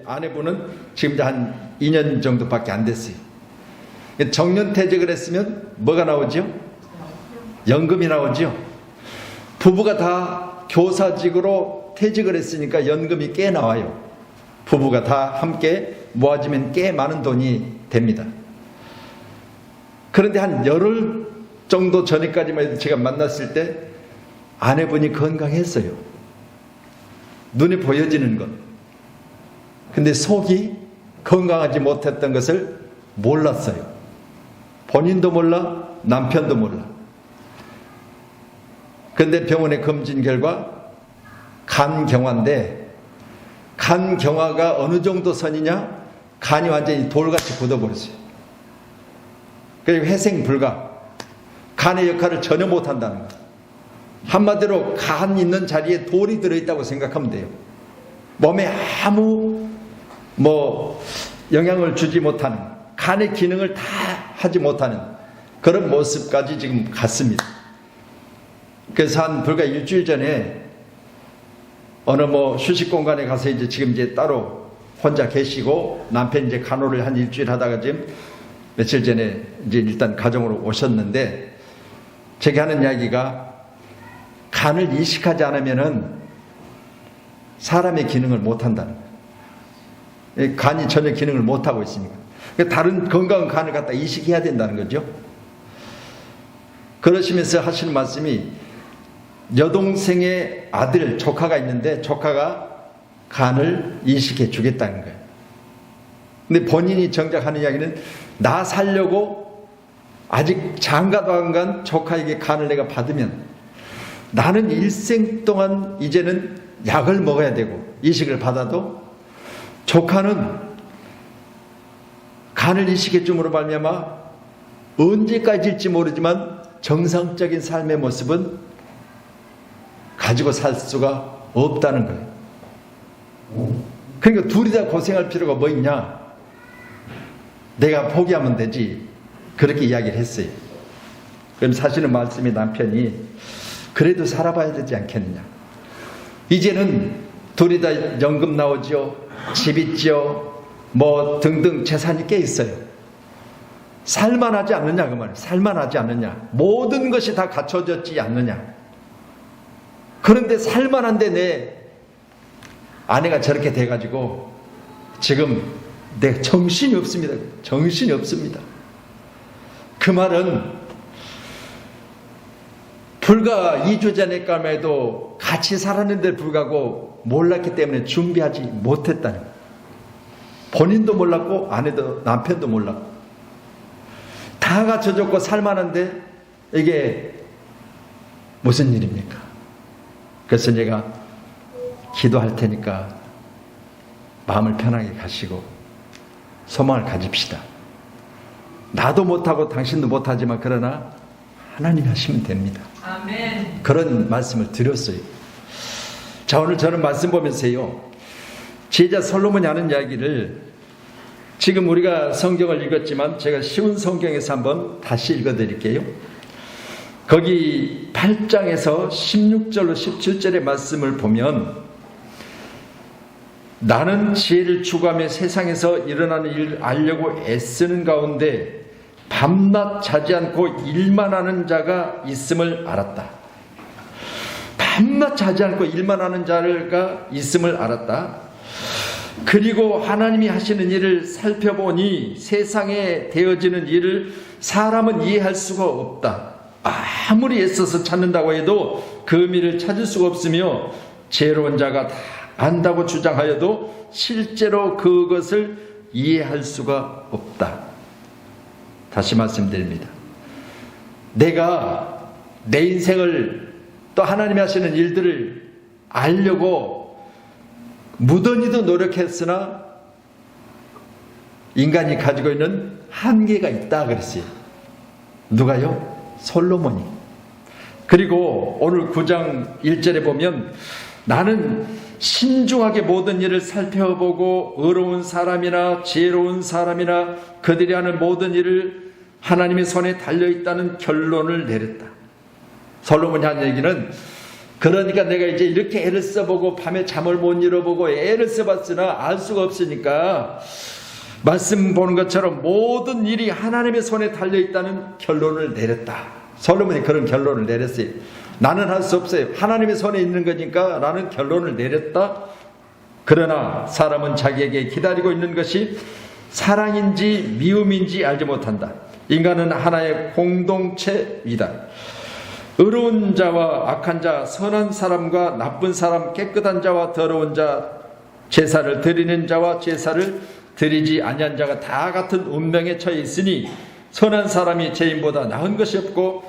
아내분은 지금 이제 한 2년 정도밖에 안 됐어요. 정년퇴직을 했으면 뭐가 나오죠? 연금이 나오죠. 부부가 다 교사직으로 퇴직을 했으니까 연금이 꽤 나와요. 부부가 다 함께 모아지면 꽤 많은 돈이 됩니다. 그런데 한 열흘 정도 전에까지만 해도 제가 만났을 때 아내분이 건강했어요. 눈에 보여지는 것. 근데 속이 건강하지 못했던 것을 몰랐어요. 본인도 몰라, 남편도 몰라. 근데 병원에 검진 결과 간경화인데, 간경화가 어느 정도 선이냐? 간이 완전히 돌같이 굳어버렸어요. 그리고 회생 불가. 간의 역할을 전혀 못한다는 거예요. 한마디로 간 있는 자리에 돌이 들어있다고 생각하면 돼요. 몸에 아무 영향을 주지 못하는, 간의 기능을 다 하지 못하는 그런 모습까지 지금 갔습니다. 그래서 한 불과 일주일 전에 어느 휴식 공간에 가서 지금 따로 혼자 계시고, 남편 이제 간호를 한 일주일 하다가 지금 며칠 전에 이제 일단 가정으로 오셨는데, 제가 하는 이야기가 간을 이식하지 않으면은 사람의 기능을 못한다는 거예요. 간이 전혀 기능을 못하고 있으니까. 다른 건강한 간을 갖다 이식해야 된다는 거죠. 그러시면서 하시는 말씀이, 여동생의 아들, 조카가 있는데 조카가 간을 이식해 주겠다는 거예요. 근데 본인이 정작 하는 이야기는, 나 살려고 아직 장가도 안 간 조카에게 간을 내가 받으면 나는 일생 동안 이제는 약을 먹어야 되고, 이식을 받아도 조카는 간을 이식해 줌으로 말미암아 언제까지일지 모르지만 정상적인 삶의 모습은 가지고 살 수가 없다는 거예요. 그러니까 둘이 다 고생할 필요가 뭐 있냐? 내가 포기하면 되지. 그렇게 이야기를 했어요. 그럼 사실은 말씀이, 남편이 그래도 살아봐야 되지 않겠느냐. 이제는 둘이 다 연금 나오죠. 집 있죠. 등등 재산이 꽤 있어요. 살만하지 않느냐 그 말이에요. 살만하지 않느냐. 모든 것이 다 갖춰졌지 않느냐. 그런데 살만한데 내 아내가 저렇게 돼가지고 지금 내 정신이 없습니다. 정신이 없습니다. 그 말은 불과 2주 전에까지만 해도 같이 살았는데 불구하고 몰랐기 때문에 준비하지 못했다는 거예요. 본인도 몰랐고 아내도, 남편도 몰랐고 다 갖춰졌고 살만한데 이게 무슨 일입니까? 그래서 제가 기도할 테니까 마음을 편하게 가시고 소망을 가집시다. 나도 못하고 당신도 못하지만 그러나 하나님이 하시면 됩니다. 아멘. 그런 말씀을 드렸어요. 자, 오늘 저는 말씀 보면서요, 제자 솔로몬이 하는 이야기를, 지금 우리가 성경을 읽었지만 제가 쉬운 성경에서 한번 다시 읽어드릴게요. 거기 8장에서 16절로 17절의 말씀을 보면, 나는 지혜를 추구하며 세상에서 일어나는 일을 알려고 애쓰는 가운데 밤낮 자지 않고 일만 하는 자가 있음을 알았다. 밤낮 자지 않고 일만 하는 자가 있음을 알았다. 그리고 하나님이 하시는 일을 살펴보니 세상에 되어지는 일을 사람은 이해할 수가 없다. 아무리 애써서 찾는다고 해도 그 의미를 찾을 수가 없으며, 지혜로운 자가 다 안다고 주장하여도 실제로 그것을 이해할 수가 없다. 다시 말씀드립니다. 내가 내 인생을, 또 하나님이 하시는 일들을 알려고 무던히도 노력했으나 인간이 가지고 있는 한계가 있다 그랬어요. 누가요? 솔로몬이. 그리고 오늘 9장 1절에 보면, 나는 신중하게 모든 일을 살펴보고 의로운 사람이나 지혜로운 사람이나 그들이 하는 모든 일을 하나님의 손에 달려있다는 결론을 내렸다. 솔로몬이 한 얘기는 그러니까 내가 이제 이렇게 애를 써보고 밤에 잠을 못 이뤄보고 애를 써봤으나 알 수가 없으니까 말씀 보는 것처럼 모든 일이 하나님의 손에 달려있다는 결론을 내렸다. 솔로몬이 그런 결론을 내렸어요. 나는 할 수 없어요. 하나님의 손에 있는 거니까 나는 결론을 내렸다. 그러나 사람은 자기에게 기다리고 있는 것이 사랑인지 미움인지 알지 못한다. 인간은 하나의 공동체이다. 의로운 자와 악한 자, 선한 사람과 나쁜 사람, 깨끗한 자와 더러운 자, 제사를 드리는 자와 제사를 드리지 아니한 자가 다 같은 운명에 처해 있으니 선한 사람이 죄인보다 나은 것이 없고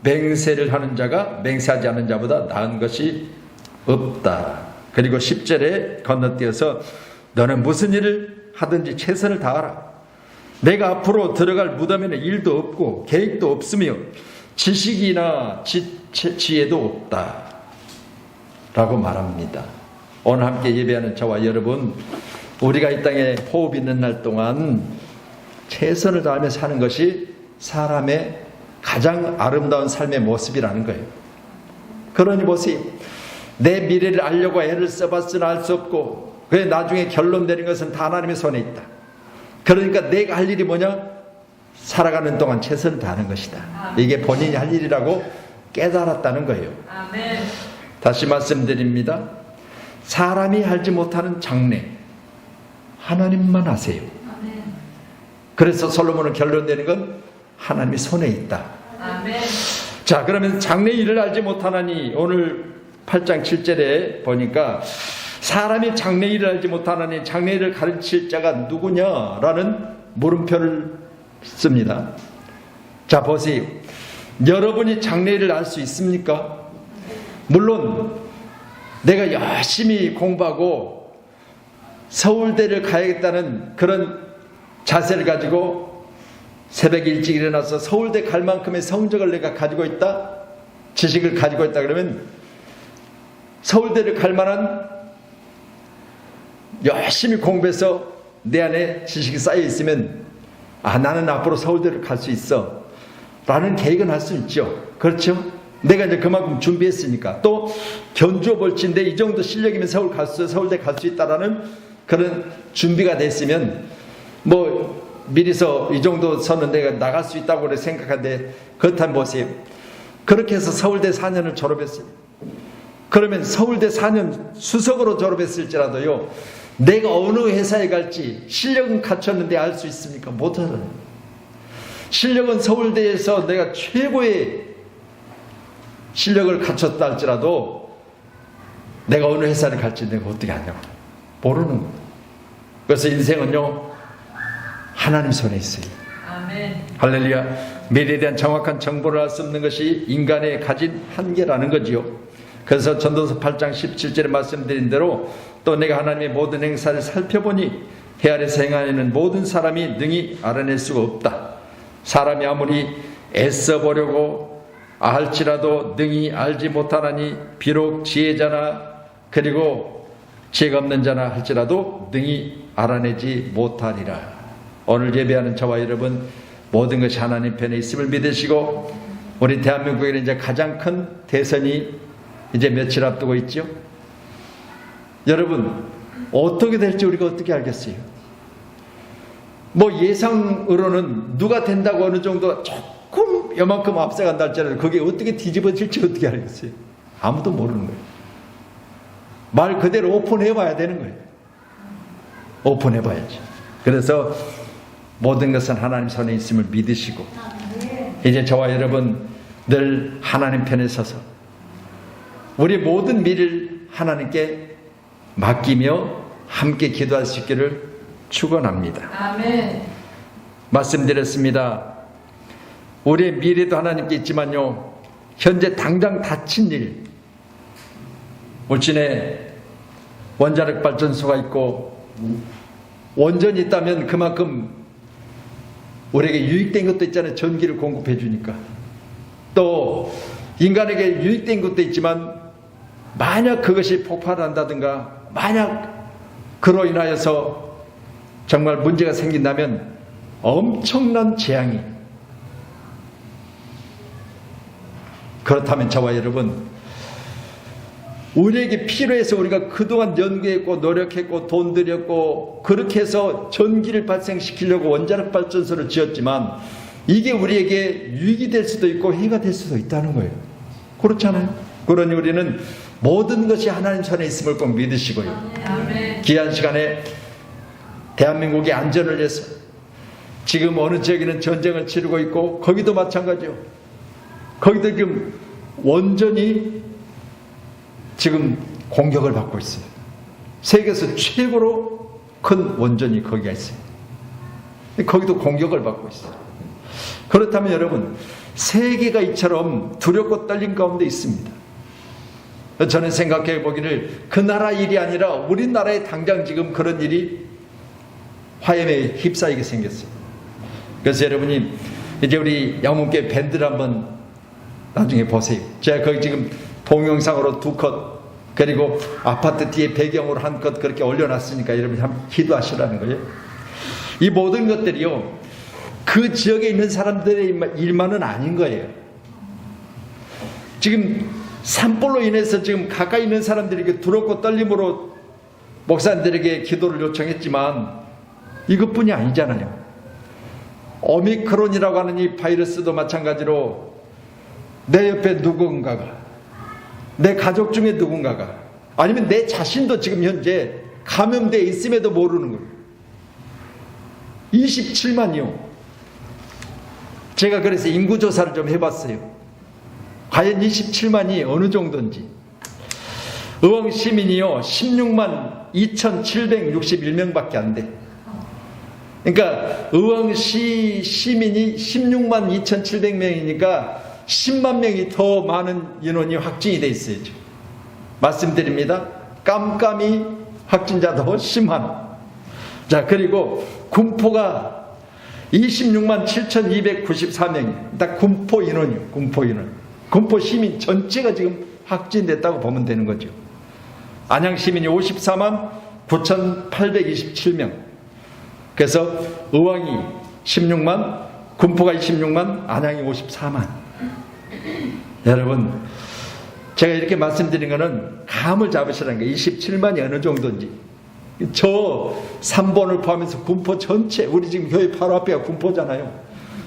맹세를 하는 자가 맹세하지 않은 자보다 나은 것이 없다. 그리고 10절에 건너뛰어서 너는 무슨 일을 하든지 최선을 다하라. 내가 앞으로 들어갈 무덤에는 일도 없고 계획도 없으며 지식이나 지혜도 없다 라고 말합니다. 오늘 함께 예배하는 저와 여러분, 우리가 이 땅에 호흡 있는 날 동안 최선을 다하며 사는 것이 사람의 가장 아름다운 삶의 모습이라는 거예요. 그러니 보세요. 내 미래를 알려고 애를 써봤으나 알 수 없고 그래 나중에 결론 내린 것은 다 하나님의 손에 있다. 그러니까 내가 할 일이 뭐냐? 살아가는 동안 최선을 다하는 것이다. 이게 본인이 할 일이라고 깨달았다는 거예요. 아멘. 다시 말씀드립니다. 사람이 하지 못하는 장래 하나님만 하세요. 아멘. 그래서 솔로몬은 결론 내는 건 하나님의 손에 있다. 아멘. 자, 그러면 장래 일을 알지 못하나니 오늘 8장 7절에 보니까 사람이 장래 일을 알지 못하나니 장래 일을 가르칠 자가 누구냐라는 물음표를 씁니다. 자, 보세요. 여러분이 장래 일을 알 수 있습니까? 물론 내가 열심히 공부하고 서울대를 가야겠다는 그런 자세를 가지고 새벽에 일찍 일어나서 서울대 갈 만큼의 성적을 내가 가지고 있다, 지식을 가지고 있다 그러면 서울대를 갈 만한 열심히 공부해서 내 안에 지식이 쌓여 있으면 나는 앞으로 서울대를 갈 수 있어 라는 계획은 할 수 있죠. 그렇죠? 내가 이제 그만큼 준비했으니까. 또 견주어 볼지인데 이 정도 실력이면 서울대 갈 수 있다라는 그런 준비가 됐으면 뭐 미리서 이 정도 서는 내가 나갈 수 있다고 생각하는데 그렇다면 보세요. 그렇게 해서 서울대 4년을 졸업했어요. 그러면 서울대 4년 수석으로 졸업했을지라도요, 내가 어느 회사에 갈지 실력은 갖췄는데 알 수 있습니까? 못하잖아요. 실력은 서울대에서 내가 최고의 실력을 갖췄다 할지라도 내가 어느 회사를 갈지 내가 어떻게 아냐고 모르는 거예요. 그래서 인생은요 하나님 손에 있어요. 아멘. 할렐루야. 미래에 대한 정확한 정보를 알 수 없는 것이 인간의 가진 한계라는 거지요. 그래서 전도서 8장 17절에 말씀드린 대로 또 내가 하나님의 모든 행사를 살펴보니 해 아래에서 행하는 모든 사람이 능히 알아낼 수가 없다. 사람이 아무리 애써 보려고 할지라도 능히 알지 못하나니 비록 지혜자나 그리고 지혜가 없는 자나 할지라도 능히 알아내지 못하리라. 오늘 예배하는 저와 여러분 모든 것이 하나님 편에 있음을 믿으시고 우리 대한민국에는 이제 가장 큰 대선이 이제 며칠 앞두고 있죠. 여러분 어떻게 될지 우리가 어떻게 알겠어요? 뭐 예상으로는 누가 된다고 어느 정도 조금 요만큼 앞서간다 할지라도 그게 어떻게 뒤집어질지 어떻게 알겠어요? 아무도 모르는 거예요. 말 그대로 오픈해 봐야 되는 거예요. 오픈해 봐야지. 그래서 모든 것은 하나님 손에 있음을 믿으시고 이제 저와 여러분 늘 하나님 편에 서서 우리 모든 미래를 하나님께 맡기며 함께 기도할 수 있기를 축원합니다. 아멘. 말씀드렸습니다. 우리의 미래도 하나님께 있지만요, 현재 당장 닥친 일, 울진에 원자력 발전소가 있고 원전이 있다면 그만큼 우리에게 유익된 것도 있잖아요. 전기를 공급해 주니까. 또 인간에게 유익된 것도 있지만 만약 그것이 폭발한다든가 만약 그로 인하여서 정말 문제가 생긴다면 엄청난 재앙이, 그렇다면 저와 여러분 우리에게 필요해서 우리가 그동안 연구했고 노력했고 돈 들였고 그렇게 해서 전기를 발생시키려고 원자력 발전소를 지었지만 이게 우리에게 유익이 될 수도 있고 해가 될 수도 있다는 거예요. 그렇잖아요. 그러니 우리는 모든 것이 하나님 손에 있음을 꼭 믿으시고요. 아멘. 귀한 시간에 대한민국의 안전을 위해서 지금 어느 지역에는 전쟁을 치르고 있고 거기도 마찬가지요. 거기도 지금 원전이 지금 공격을 받고 있어요. 세계에서 최고로 큰 원전이 거기가 있어요. 거기도 공격을 받고 있어요. 그렇다면 여러분, 세계가 이처럼 두렵고 떨림 가운데 있습니다. 저는 생각해 보기를 그 나라 일이 아니라 우리나라에 당장 지금 그런 일이 화염에 휩싸이게 생겼어요. 그래서 여러분이 이제 우리 양문교회 밴드를 한번 나중에 보세요. 제가 거기 지금 동영상으로 2컷 그리고 아파트 뒤에 배경으로 한 컷 그렇게 올려놨으니까 여러분이 한번 기도하시라는 거예요. 이 모든 것들이요, 그 지역에 있는 사람들의 일만은 아닌 거예요. 지금 산불로 인해서 지금 가까이 있는 사람들에게 두렵고 떨림으로 목사님들에게 기도를 요청했지만 이것뿐이 아니잖아요. 오미크론이라고 하는 이 바이러스도 마찬가지로 내 옆에 누군가가, 내 가족 중에 누군가가, 아니면 내 자신도 지금 현재 감염되어 있음에도 모르는 거예요. 27만이요. 제가 그래서 인구조사를 좀 해봤어요. 과연 27만이 어느 정도인지. 의왕 시민이요 16만 2,761명밖에 안 돼. 그러니까 의왕시 시민이 16만 2,700명이니까 10만 명이 더 많은 인원이 확진이 돼 있어요. 지금. 말씀드립니다. 깜깜이 확진자도 10만. 자, 그리고 군포가 26만 7,294명이에요. 딱 군포 인원이요. 군포 인원. 군포 시민 전체가 지금 확진됐다고 보면 되는 거죠. 안양 시민이 54만 9,827명. 그래서 의왕이 16만, 군포가 26만, 안양이 54만. 여러분, 제가 이렇게 말씀드린 거는 감을 잡으시라는 거예요. 27만이 어느 정도인지. 저 3번을 포함해서 군포 전체, 우리 지금 교회 바로 앞에가 군포잖아요.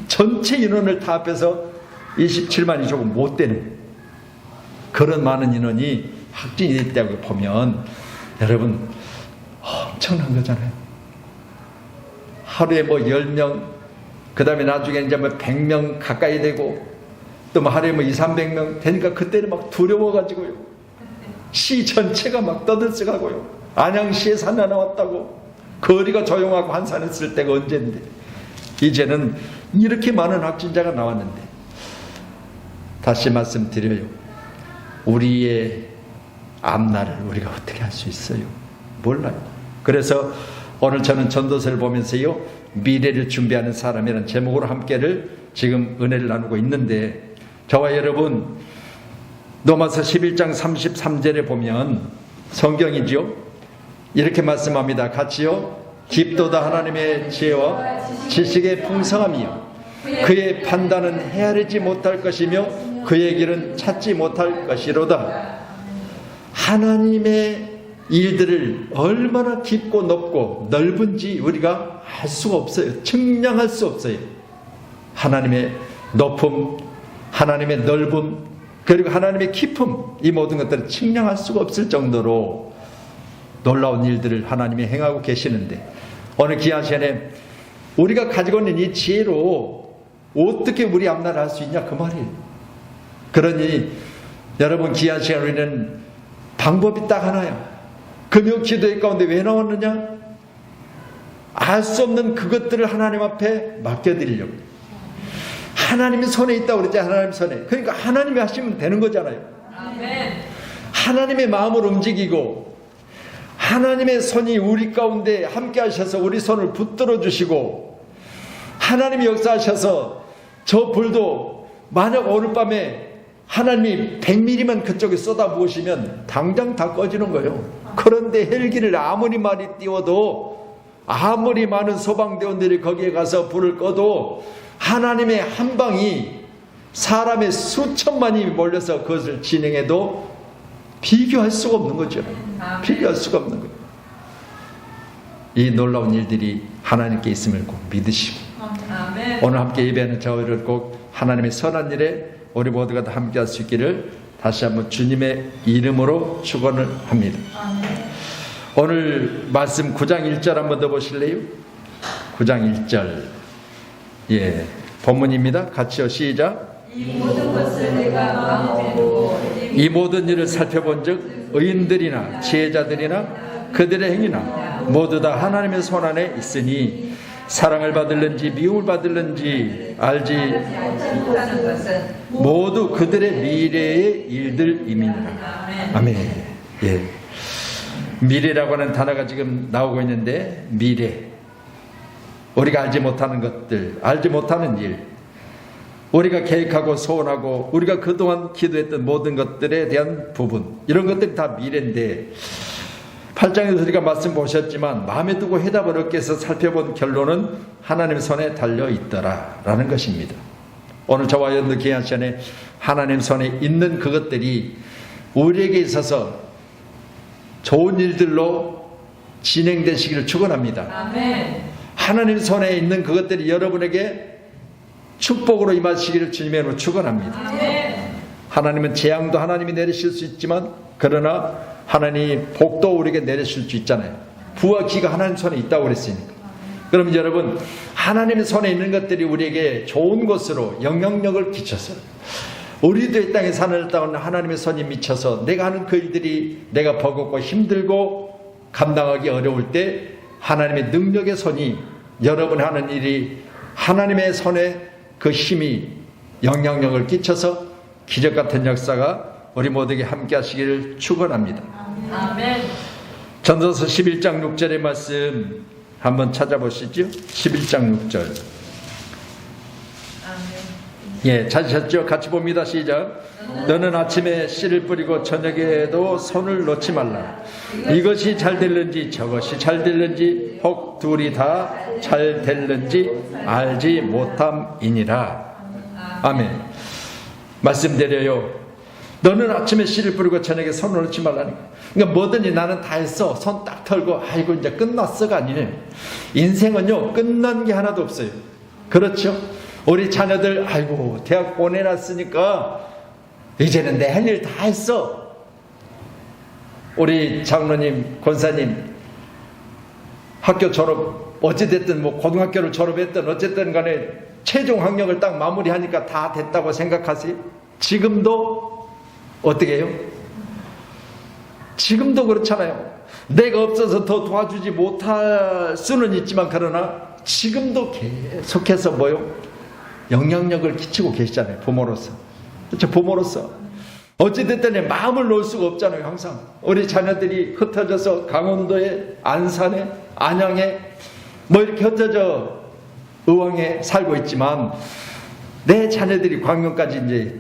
전체 인원을 다 합해서 27만이 조금 못 되는 그런 많은 인원이 확진이 됐다고 보면 여러분 엄청난 거잖아요. 하루에 뭐 10명, 그 다음에 나중에 이제 뭐 100명 가까이 되고 또 뭐 하루에 뭐 200~300명 되니까 그때는 막 두려워가지고요. 시 전체가 막 떠들썩하고요. 안양시에 산 하나 왔다고 거리가 조용하고 한산했을 때가 언젠데 이제는 이렇게 많은 확진자가 나왔는데 다시 말씀드려요. 우리의 앞날을 우리가 어떻게 할 수 있어요? 몰라요. 그래서 오늘 저는 전도서를 보면서요, 미래를 준비하는 사람이라는 제목으로 함께를 지금 은혜를 나누고 있는데, 저와 여러분 로마서 11장 33절에 보면 성경이죠. 이렇게 말씀합니다. 같이요. 깊도다 하나님의 지혜와 지식의 풍성함이요 그의 판단은 헤아리지 못할 것이며 그의 길은 찾지 못할 것이로다. 하나님의 일들을 얼마나 깊고 높고 넓은지 우리가 알 수가 없어요. 측량할 수 없어요. 하나님의 높음, 하나님의 넓음, 그리고 하나님의 깊음, 이 모든 것들을 측량할 수가 없을 정도로 놀라운 일들을 하나님이 행하고 계시는데, 오늘 귀한 시간에 우리가 가지고 있는 이 지혜로 어떻게 우리 앞날을 할 수 있냐 그 말이에요. 그러니 여러분 귀한 시간 우리는 방법이 딱 하나야. 금요 기도회 가운데 왜 나왔느냐? 알 수 없는 그것들을 하나님 앞에 맡겨드리려고. 하나님의 손에 있다고 그랬지. 하나님 손에. 그러니까 하나님이 하시면 되는 거잖아요. 아멘. 하나님의 마음을 움직이고 하나님의 손이 우리 가운데 함께 하셔서 우리 손을 붙들어 주시고, 하나님이 역사하셔서 저 불도 만약 오늘 밤에 하나님이 100mm만 그쪽에 쏟아부으시면 당장 다 꺼지는 거예요. 그런데 헬기를 아무리 많이 띄워도, 아무리 많은 소방대원들이 거기에 가서 불을 꺼도 하나님의 한 방이 사람의 수천만이 몰려서 그것을 진행해도 비교할 수가 없는 거죠. 아멘. 비교할 수가 없는 거예요. 이 놀라운 일들이 하나님께 있음을 꼭 믿으시고 아멘. 오늘 함께 예배하는 저희를 꼭 하나님의 선한 일에 우리 모두가 다 함께 할 수 있기를 다시 한번 주님의 이름으로 축원을 합니다. 아멘. 오늘 말씀 9장 1절 한번 더 보실래요? 9장 1절. 예, 본문입니다. 같이요. 시작. 이 모든 것을 내가 마음에 두고 이 모든 일을 살펴본즉 의인들이나 지혜자들이나 그들의 행위나 모두 다 하나님의 손안에 있으니 사랑을 받을는지 미움을 받을는지 알지 못하는 것은 모두 그들의 미래의 일들임이니라. 아멘. 예. 미래라고 하는 단어가 지금 나오고 있는데 미래, 우리가 알지 못하는 것들, 알지 못하는 일, 우리가 계획하고 소원하고 우리가 그동안 기도했던 모든 것들에 대한 부분, 이런 것들이 다 미래인데 8장에서 우리가 말씀 보셨지만 마음에 두고 해답을 얻기 위해서 살펴본 결론은 하나님 손에 달려있더라 라는 것입니다. 오늘 저와 여러분들 귀한 시간에 하나님 손에 있는 그것들이 우리에게 있어서 좋은 일들로 진행되시기를 축원합니다. 아멘. 하나님 손에 있는 그것들이 여러분에게 축복으로 임하시기를 주님의 이름으로 축원합니다. 아멘. 하나님은 재앙도 하나님이 내리실 수 있지만 그러나 하나님 복도 우리에게 내리실 수 있잖아요. 부와 기가 하나님 손에 있다고 그랬으니까. 그럼 여러분 하나님의 손에 있는 것들이 우리에게 좋은 것으로 영향력을 끼쳐서 우리도 이 땅에 산을 따온 하나님의 손이 미쳐서 내가 하는 그 일들이 내가 버겁고 힘들고 감당하기 어려울 때 하나님의 능력의 손이 여러분이 하는 일이 하나님의 손에 그 힘이 영향력을 끼쳐서 기적 같은 역사가 우리 모두에게 함께 하시기를 축원합니다. 아멘. 전도서 11장 6절의 말씀 한번 찾아보시죠. 11장 6절. 예, 찾으셨죠? 같이 봅니다. 시작. 너는 아침에 씨를 뿌리고 저녁에도 손을 놓지 말라. 이것이 잘 될는지 저것이 잘 될는지 혹 둘이 다 잘 될는지 알지 못함이니라. 아멘. 말씀드려요. 너는 아침에 씨를 뿌리고 저녁에 손을 놓지 말라니까. 그러니까 뭐든지 나는 다 했어. 손 딱 털고 아이고 이제 끝났어가 아니네. 인생은요 끝난 게 하나도 없어요. 그렇죠? 우리 자녀들 아이고 대학 보내놨으니까 이제는 내 할 일 다 했어. 우리 장로님 권사님 학교 졸업 어찌됐든 뭐 고등학교를 졸업했든 어쨌든 간에 최종 학력을 딱 마무리하니까 다 됐다고 생각하세요? 지금도 어떻게 해요? 지금도 그렇잖아요. 내가 없어서 더 도와주지 못할 수는 있지만 그러나 지금도 계속해서 뭐요? 영향력을 끼치고 계시잖아요. 부모로서. 그렇죠? 부모로서. 어찌됐든 마음을 놓을 수가 없잖아요. 항상 우리 자녀들이 흩어져서 강원도에 안산에 안양에 뭐 이렇게 흩어져 의왕에 살고 있지만 내 자녀들이 광명까지 이제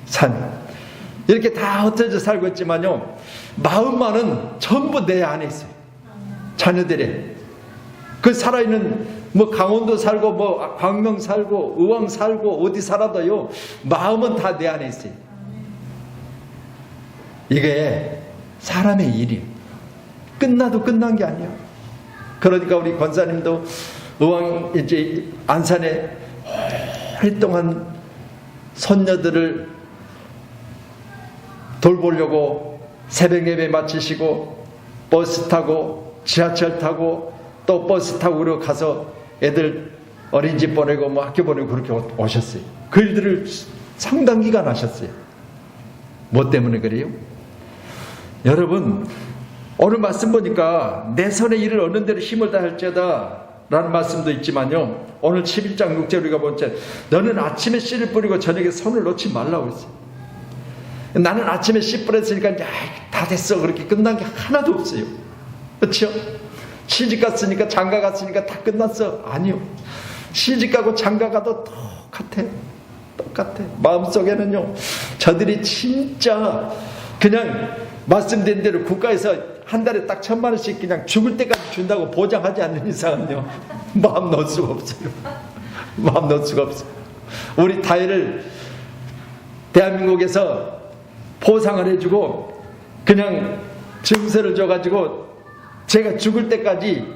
산 이렇게 다 흩어져 살고 있지만요 마음만은 전부 내 안에 있어요. 자녀들의 그 살아있는 뭐 강원도 살고 뭐 광명 살고 의왕 살고 어디 살아도요 마음은 다 내 안에 있어요. 이게 사람의 일이 끝나도 끝난 게 아니야. 그러니까 우리 권사님도 의왕 이제 안산에 오랫동안 손녀들을 돌보려고 새벽 예배 마치시고 버스 타고 지하철 타고 또 버스 타고 그러고 가서 애들 어린이집 보내고 뭐 학교 보내고 그렇게 오셨어요. 그 일들을 상당 기간 하셨어요. 뭐 때문에 그래요? 여러분 오늘 말씀 보니까 내 손에 일을 얻는 대로 힘을 다할지어다 라는 말씀도 있지만요 오늘 11장 6절 우리가 본 채 너는 아침에 씨를 뿌리고 저녁에 손을 놓지 말라고 했어요. 나는 아침에 씨 뿌렸으니까 다 됐어 그렇게 끝난 게 하나도 없어요. 그렇죠? 시집 갔으니까 장가 갔으니까 다 끝났어. 아니요. 시집 가고 장가 가도 똑같아. 마음속에는요 저들이 진짜 그냥 말씀드린 대로 국가에서 한 달에 딱 1,000만 원씩 그냥 죽을 때까지 준다고 보장하지 않는 이상은요 마음 놓을 수가 없어요. 마음 놓을 수가 없어요. 우리 다혜를 대한민국에서 포상을 해주고 그냥 증서를 줘가지고 제가 죽을 때까지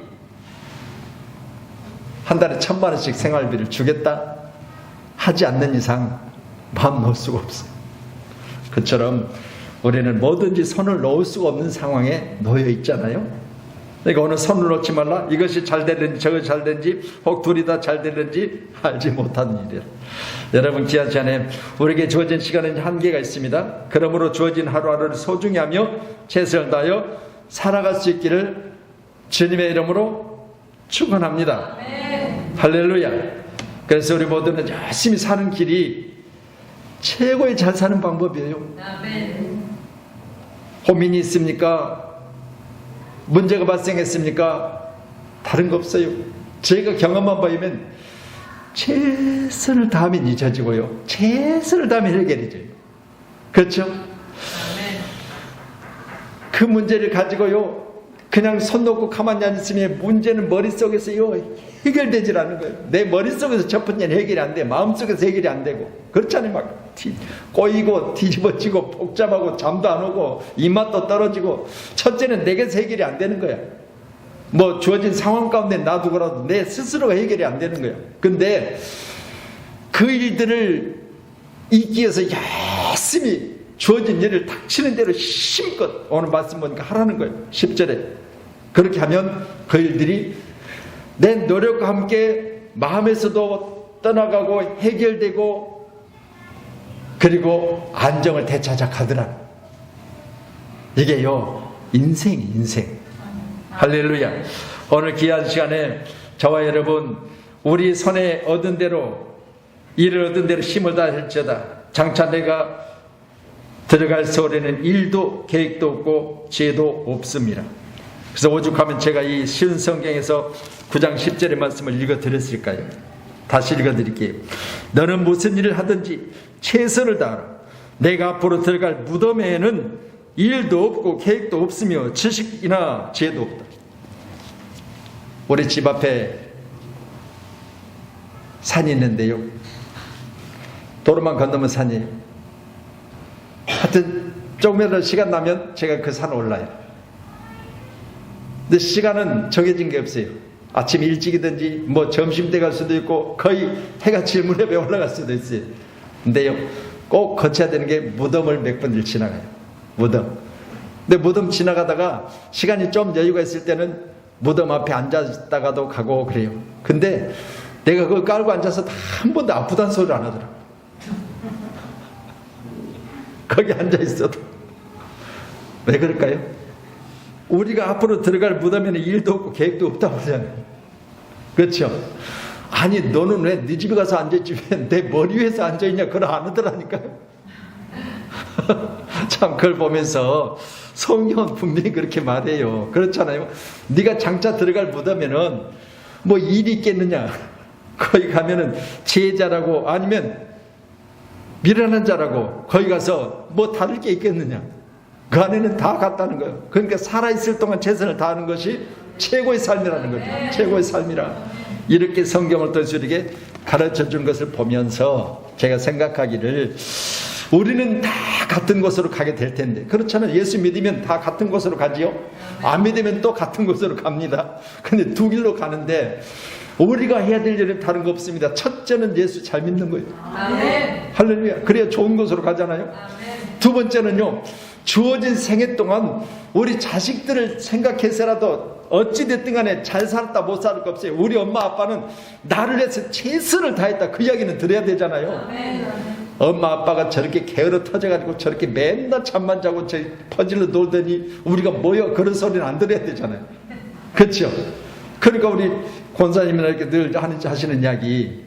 한 달에 1,000만 원씩 생활비를 주겠다 하지 않는 이상 마음 놓을 수가 없어요. 그처럼 우리는 뭐든지 손을 놓을 수가 없는 상황에 놓여 있잖아요. 그러니까 오늘 손을 놓지 말라. 이것이 잘 되는지 저것이 잘 되는지 혹 둘이 다 잘 되는지 알지 못하는 일이라. 여러분, 귀한 시간에 우리에게 주어진 시간은 한계가 있습니다. 그러므로 주어진 하루하루를 소중히 하며 최선을 다하여 살아갈 수 있기를 주님의 이름으로 축원합니다. 할렐루야. 그래서 우리 모두는 열심히 사는 길이 최고의 잘 사는 방법이에요. 고민이 있습니까? 문제가 발생했습니까? 다른 거 없어요. 제가 경험한 바이면 최선을 다하면 잊혀지고요, 최선을 다하면 해결이 돼요. 그렇죠? 그 문제를 가지고요 그냥 손 놓고 가만히 앉았으면 문제는 머릿속에서요 해결되질 않은 거예요. 내 머릿속에서 첫 번째는 해결이 안 돼. 마음속에서 해결이 안 되고 그렇잖아요. 막 꼬이고 뒤집어지고 복잡하고 잠도 안 오고 입맛도 떨어지고 첫째는 내게서 해결이 안 되는 거야. 뭐 주어진 상황 가운데 놔두고라도 내 스스로가 해결이 안 되는 거야. 근데 그 일들을 잊기 위해서 열심히 주어진 일을 닥치는 대로 힘껏 오늘 말씀 보니까 하라는 거예요. 10절에 그렇게 하면 그 일들이 내 노력과 함께 마음에서도 떠나가고 해결되고 그리고 안정을 되찾아 가더라. 이게요 인생. 할렐루야. 오늘 귀한 시간에 저와 여러분 우리 손에 얻은 대로 일을 얻은 대로 힘을 다할지어다. 장차 내가 들어갈 서울에는 일도 계획도 없고 지혜도 없습니다. 그래서 오죽하면 제가 이 쉬운 성경에서 9장 10절의 말씀을 읽어드렸을까요? 다시 읽어드릴게요. 너는 무슨 일을 하든지 최선을 다하라. 내가 앞으로 들어갈 무덤에는 일도 없고 계획도 없으며 지식이나 지혜도 없다. 우리 집 앞에 산이 있는데요, 도로만 건너면 산이에요. 하여튼 조금이라도 시간 나면 제가 그 산 올라요. 근데 시간은 정해진 게 없어요. 아침 일찍이든지 뭐 점심때 갈 수도 있고 거의 해가 질 무렵에 올라갈 수도 있어요. 근데요 꼭 거쳐야 되는 게 무덤을 몇 번을 지나가요. 무덤. 근데 무덤 지나가다가 시간이 좀 여유가 있을 때는 무덤 앞에 앉았다가도 가고 그래요. 근데 내가 그걸 깔고 앉아서 한 번도 아프다는 소리를 안 하더라고. 거기 앉아 있어도. 왜 그럴까요? 우리가 앞으로 들어갈 무덤에는 일도 없고 계획도 없다고 그러잖아요. 그렇죠? 아니 너는 왜 네 집에 가서 앉아있지 왜 내 머리 위에서 앉아있냐 그걸 안 하더라니까요. 참 그걸 보면서 성경은 분명히 그렇게 말해요. 그렇잖아요. 네가 장차 들어갈 무덤에는 뭐 일이 있겠느냐. 거기 가면은 지혜자라고 아니면 미련한 자라고 거기 가서 뭐 다를 게 있겠느냐. 그 안에는 다 같다는 거예요. 그러니까 살아있을 동안 최선을 다하는 것이 최고의 삶이라는 거죠. 최고의 삶이라. 이렇게 성경을 떠들게 가르쳐 준 것을 보면서 제가 생각하기를 우리는 다 같은 곳으로 가게 될 텐데 그렇잖아요. 예수 믿으면 다 같은 곳으로 가지요. 안 믿으면 또 같은 곳으로 갑니다. 근데 두 길로 가는데 우리가 해야 될 일은 다른 거 없습니다. 첫째는 예수 잘 믿는 거예요. 아멘. 할렐루야. 그래야 좋은 곳으로 가잖아요. 아멘. 두 번째는요, 주어진 생애 동안 우리 자식들을 생각해서라도 어찌됐든 간에 잘 살았다 못 살을 거 없어요. 우리 엄마 아빠는 나를 위해서 최선을 다했다 그 이야기는 들어야 되잖아요. 아멘. 엄마 아빠가 저렇게 게으르 터져가지고 저렇게 맨날 잠만 자고 저 퍼질러 놀더니 우리가 뭐여 그런 소리는 안 들어야 되잖아요. 그렇죠? 그러니까 우리 권사님이나 이렇게 늘 하시는 이야기,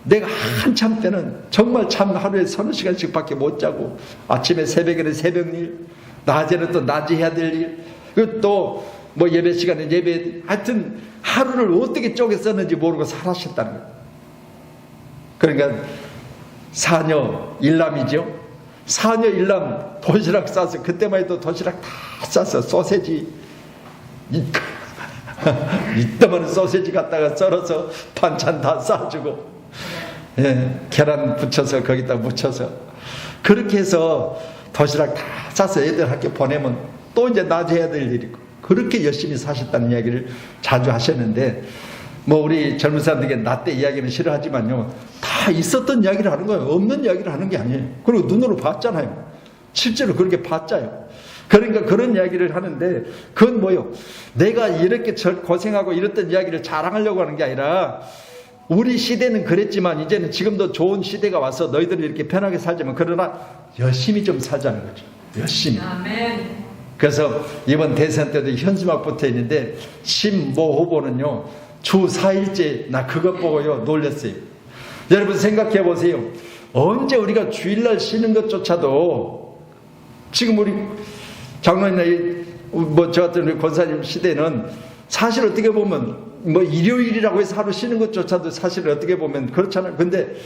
내가 한참 때는 정말 참 하루에 서너 시간씩 밖에 못 자고 아침에 새벽에는 새벽일, 낮에는 또 낮에 해야 될 일, 그리고 또 뭐 예배 시간에 예배, 하여튼 하루를 어떻게 쪼개 썼는지 모르고 살아셨다는 거예요. 그러니까 사녀 일남이죠. 사녀 일남 도시락 싸서, 그때만 해도 도시락 다 싸서 소세지 이따만 소세지 갖다가 썰어서 반찬 다 싸주고, 예, 계란 붙여서 거기다 묻혀서 그렇게 해서 도시락 다 싸서 애들 학교 보내면 또 이제 낮에 해야 될 일이고, 그렇게 열심히 사셨다는 이야기를 자주 하셨는데, 뭐 우리 젊은 사람들에게 나 때 이야기는 싫어하지만요, 다 있었던 이야기를 하는 거예요. 없는 이야기를 하는 게 아니에요. 그리고 눈으로 봤잖아요. 실제로 그렇게 봤자요. 그러니까 그런 이야기를 하는데, 그건 뭐요? 내가 이렇게 고생하고 이랬던 이야기를 자랑하려고 하는 게 아니라, 우리 시대는 그랬지만 이제는 지금도 좋은 시대가 와서 너희들이 이렇게 편하게 살자면, 그러나 열심히 좀 살자는 거죠. 열심히. 아멘. 그래서 이번 대선 때도 현수막 붙어 있는데, 신모 후보는요, 주 4일째 나 그것 보고요 놀랐어요. 여러분 생각해 보세요. 언제 우리가 주일날 쉬는 것조차도, 지금 우리 장로님이나 저 같은 우리 권사님 시대는 사실 어떻게 보면 뭐 일요일이라고 해서 하루 쉬는 것조차도 사실 어떻게 보면 그렇잖아요. 근데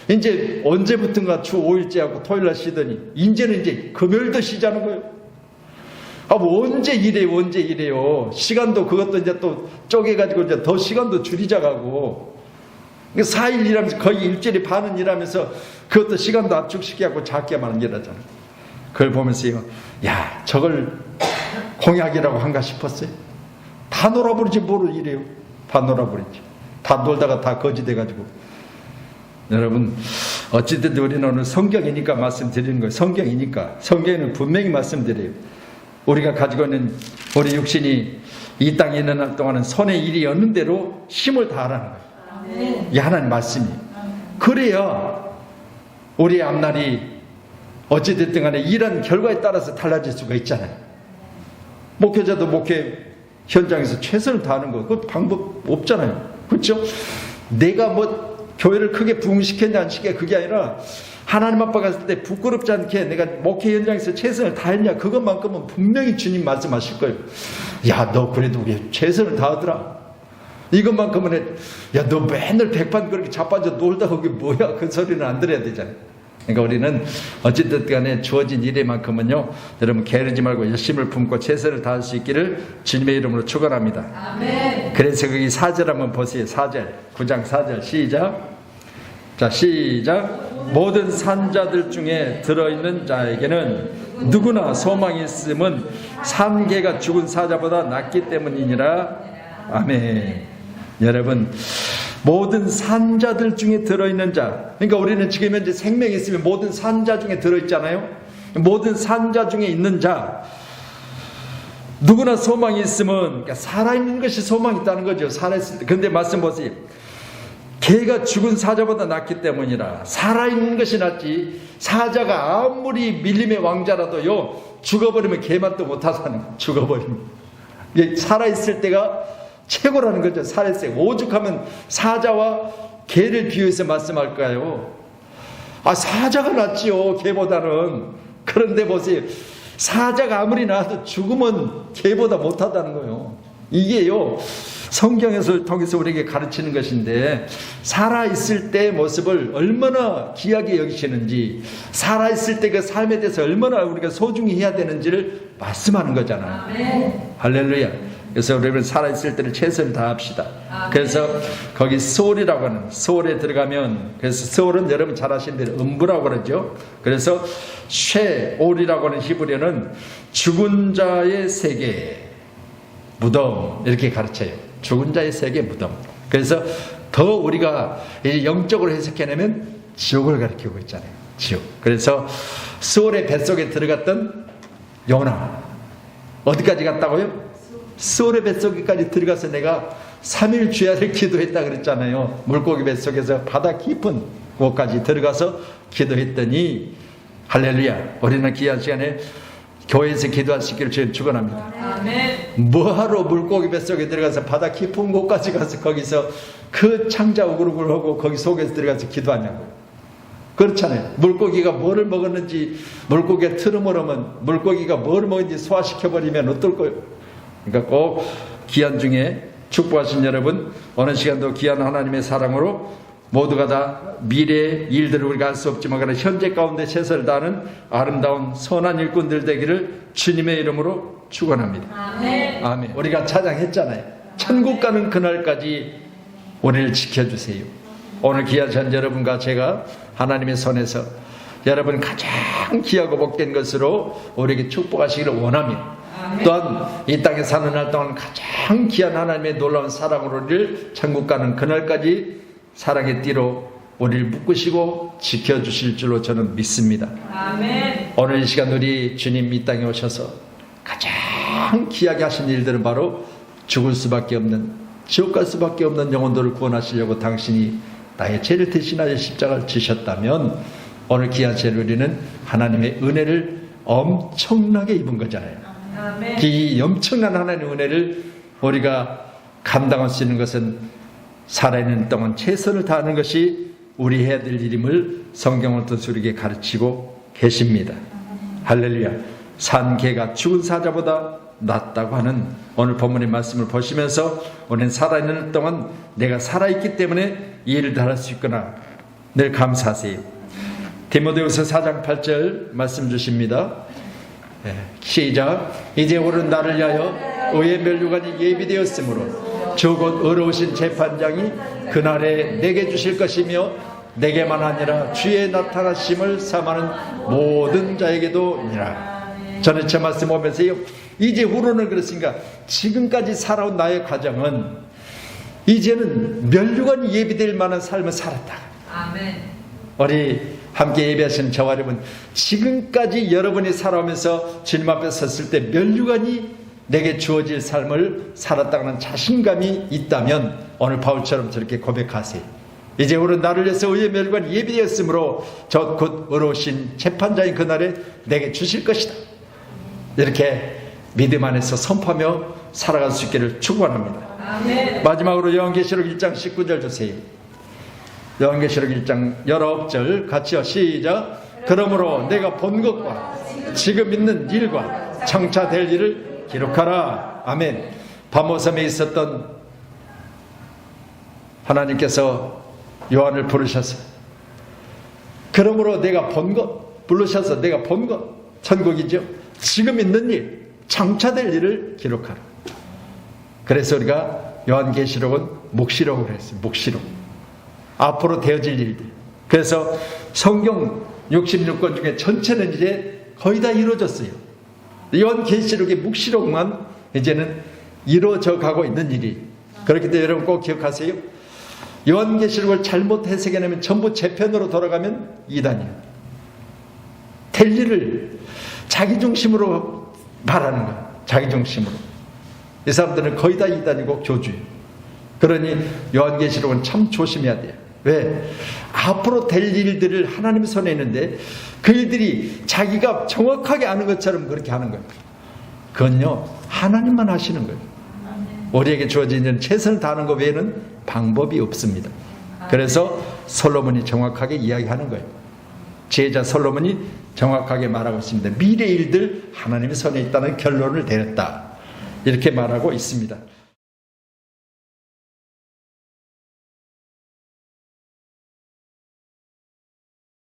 이제 언제부턴가 주 5일째 하고 토요일날 쉬더니 이제는 이제 금요일도 쉬자는 거예요. 아, 뭐 언제 이래요. 시간도 그것도 이제 또 쪼개가지고 이제 더 시간도 줄이자가고, 4일 일하면서 거의 일주일에 반은 일하면서 그것도 시간도 압축시켜갖고 작게 하는 일하잖아요. 그걸 보면서요, 야, 저걸 공약이라고 한가 싶었어요. 다 놀아버리지 뭐를 이래요. 다 놀아버리지. 다 놀다가 다 거지 돼가지고. 여러분, 어찌됐든 우리는 오늘 성경이니까 말씀드리는 거예요. 성경에는 분명히 말씀드려요. 우리가 가지고 있는 우리 육신이 이 땅에 있는 한 동안은 손의 일이 없는 대로 힘을 다하라는 거예요. 이 하나님 말씀이. 그래야 우리의 앞날이 어찌됐든 간에 일한 결과에 따라서 달라질 수가 있잖아요. 목회자도 목회 현장에서 최선을 다하는 거, 그 방법 없잖아요. 그렇죠? 내가 뭐 교회를 크게 부흥시켰냐 안 시켰냐 그게 아니라, 하나님 앞에 갔을 때 부끄럽지 않게 내가 목회 현장에서 최선을 다했냐, 그것만큼은 분명히 주님 말씀하실 거예요. 야, 너 그래도 왜 최선을 다하더라. 이것만큼은, 야, 너 맨날 백반 그렇게 자빠져 놀다 그게 뭐야, 그 소리는 안 들어야 되잖아요. 그러니까 우리는 어쨌든 간에 주어진 일에만큼은요, 여러분 게으르지 말고 열심을 품고 최선을 다할 수 있기를 주님의 이름으로 축원합니다. 아멘. 그래서 거기 4절 한번 보세요. 4절, 9장 4절 시작. 자, 시작. 모든 산자들 중에 들어있는 자에게는 누구나 소망이 있음은 산개가 죽은 사자보다 낫기 때문이니라. 아멘. 여러분, 모든 산자들 중에 들어있는 자, 그러니까 우리는 지금 현재 생명이 있으면 모든 산자 중에 들어있잖아요. 모든 산자 중에 있는 자, 누구나 소망이 있으면, 그러니까 살아있는 것이 소망이 있다는 거죠. 살아있을 때. 그런데 말씀 보세요. 개가 죽은 사자보다 낫기 때문이라. 살아있는 것이 낫지, 사자가 아무리 밀림의 왕자라도요, 죽어버리면 개만 또 못하다는 거예요. 죽어버리면. 살아있을 때가 최고라는 거죠. 살아있어요. 오죽하면 사자와 개를 비유해서 말씀할까요? 아, 사자가 낫지요, 개보다는. 그런데 보세요. 사자가 아무리 나아도 죽으면 개보다 못하다는 거예요. 이게요, 성경에서 통해서 우리에게 가르치는 것인데, 살아있을 때의 모습을 얼마나 귀하게 여기시는지, 살아있을 때 그 삶에 대해서 얼마나 우리가 소중히 해야 되는지를 말씀하는 거잖아요. 아멘. 할렐루야. 그래서 우리는 살아있을 때를 최선을 다합시다. 그래서 거기 소울이라고 하는, 소울에 들어가면, 그래서 소울은 여러분 잘 아시는 대로 음부라고 그러죠. 그래서 쉐올이라고 하는 히브리어는 죽은 자의 세계, 무덤, 이렇게 가르쳐요. 죽은 자의 세계, 무덤. 그래서 더 우리가 이제 영적으로 해석해내면 지옥을 가리키고 있잖아요. 지옥. 그래서 스올의 뱃속에 들어갔던 요나, 어디까지 갔다고요? 스올의 뱃속에까지 들어가서 내가 3일 주야를 기도했다 그랬잖아요. 물고기 뱃속에서 바다 깊은 곳까지 들어가서 기도했더니, 할렐루야, 우리는 귀한 시간에 교회에서 기도할 수 있기를 주님 축원합니다. 아멘. 뭐하러 물고기 뱃속에 들어가서 바다 깊은 곳까지 가서 거기서 그 창자 우글우글하고 거기 속에서 들어가서 기도하냐고. 그렇잖아요. 물고기가 뭐를 먹었는지, 물고기가 트름으로면 물고기가 뭘 먹었는지 소화시켜버리면 어떨 거예요? 그러니까 꼭 귀한 중에 축복하신 여러분, 어느 시간도 귀한 하나님의 사랑으로 모두가 다 미래의 일들을 우리가 알 수 없지만 그러나 현재 가운데 최선을 다하는 아름다운 선한 일꾼들 되기를 주님의 이름으로 축원합니다. 아멘. 아멘. 우리가 찬양했잖아요. 천국 가는 그날까지 우리를 지켜주세요. 오늘 귀하신 여러분과 제가 하나님의 손에서 여러분 가장 귀하고 복된 것으로 우리에게 축복하시기를 원하며, 또한 이 땅에 사는 날 동안 가장 귀한 하나님의 놀라운 사랑으로 우리를 천국 가는 그날까지 사랑의 띠로 우리를 묶으시고 지켜주실 줄로 저는 믿습니다. 아멘. 오늘 이 시간 우리 주님 이 땅에 오셔서 가장 귀하게 하신 일들은 바로 죽을 수밖에 없는, 지옥 갈 수밖에 없는 영혼들을 구원하시려고 당신이 나의 죄를 대신하여 십자가를 지셨다면, 오늘 귀한 죄를 우리는 하나님의 은혜를 엄청나게 입은 거잖아요. 아멘. 이 엄청난 하나님의 은혜를 우리가 감당할 수 있는 것은 살아있는 동안 최선을 다하는 것이 우리 해야 될 일임을 성경을 통해서 우리에게 가르치고 계십니다. 할렐루야. 산 개가 죽은 사자보다 낫다고 하는 오늘 본문의 말씀을 보시면서 우리는 살아있는 동안 내가 살아있기 때문에 이 일을 다 할 수 있구나 늘 감사하세요. 디모데후서 4장 8절 말씀 주십니다. 시작. 이제 오른 나를 위하여 의의 면류관이 예비되었으므로 주 곧 의로우신 재판장이 그날에 내게 주실 것이며 내게만 아니라 주의 나타나심을 삼하는 모든 자에게도니라. 저는 저 말씀 보면서요, 이제 후로는 그렇습니까? 지금까지 살아온 나의 과정은 이제는 면류관이 예비될 만한 삶을 살았다. 아멘. 우리 함께 예배하신 저와 여러분, 지금까지 여러분이 살아오면서 주님 앞에 섰을 때 면류관이 내게 주어질 삶을 살았다는 자신감이 있다면 오늘 바울처럼 저렇게 고백하세요. 이제 오른 나를 위해서 의의 면류관이 예비되었으므로 저 곧 의로우신 재판장이 그날에 내게 주실 것이다. 이렇게 믿음 안에서 선포하며 살아갈 수 있기를 축원합니다. 아멘. 마지막으로 요한계시록 1장 19절 주세요. 요한계시록 1장 19절 같이요. 시작. 그러므로 내가 본 것과 지금 있는 일과 장차 될 일을 기록하라. 아멘. 바모섬에 있었던 하나님께서 요한을 부르셔서, 그러므로 내가 본 것, 부르셔서 내가 본 것, 천국이죠. 지금 있는 일, 장차 될 일을 기록하라. 그래서 우리가 요한계시록은 묵시록을 했어요. 묵시록. 앞으로 되어질 일들. 그래서 성경 66권 중에 전체는 이제 거의 다 이루어졌어요. 요한계시록의 묵시록만 이제는 이루어져 가고 있는 일이. 그렇기 때문에 여러분 꼭 기억하세요. 요한계시록을 잘못 해석해내면 전부 재편으로 돌아가면 이단이에요. 될 일을 자기 중심으로 말하는 거예요. 자기 중심으로. 이 사람들은 거의 다 이단이고 교주예요. 그러니 요한계시록은 참 조심해야 돼요. 왜? 앞으로 될 일들을 하나님 손에 있는데 그 일들이 자기가 정확하게 아는 것처럼 그렇게 하는 거예요. 그건요, 하나님만 하시는 거예요. 우리에게 주어진 일은 최선을 다하는 것 외에는 방법이 없습니다. 그래서 솔로몬이 정확하게 이야기하는 거예요. 지혜자 솔로몬이 정확하게 말하고 있습니다. 미래 일들 하나님의 손에 있다는 결론을 내렸다. 이렇게 말하고 있습니다.